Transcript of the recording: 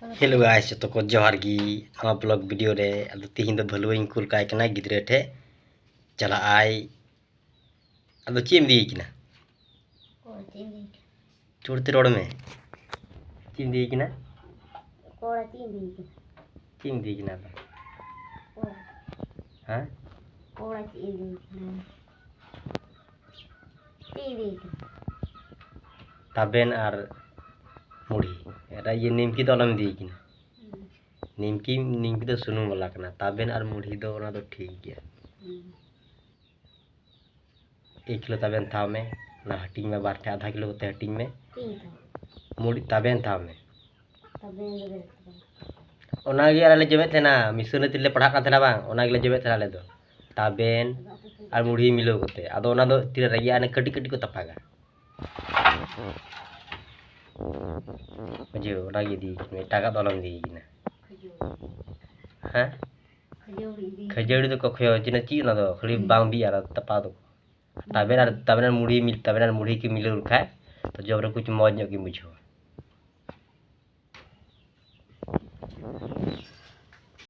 hello guys तो को जोहार गी आमा ब्लॉग वीडियो रे अद तिहिन दो भलुइं कुल काय कना गिद्रे ठे चला आय अद चेम दी किना चुड़ते रोड में चेम दी किना कोड़ा चेम दी किना हां कोड़ा चेम दी ताबेन आर मुड़ी एरा ये निमकी दलम दी किना निमकी तो सुनु वाला कना ताबेन आर मुड़ी दो ओना तो ठीक गया 1 किलो ताबेन था में ना हटिंग में बाटे आधा किलो होते हटिंग में मुड़ी ताबेन था में ओना गे आले जमे थे ना मिसने तिले पढ़ा का थेना बांग ओना गे जमे थे आले दो ताबेन आर मुड़ी मिलो होते आदो ओना दो तिरे रगिया ने कटी कटी को तपागा मुझे ओना गे दी में टाका दलम दी किना हां खजड़ी तो कखयो जिना ची ना दो खली बांग भी आरा तपा दो ताबेन मुड़ी की मिलो खाए तो जब रे कुछ मौज की बुझो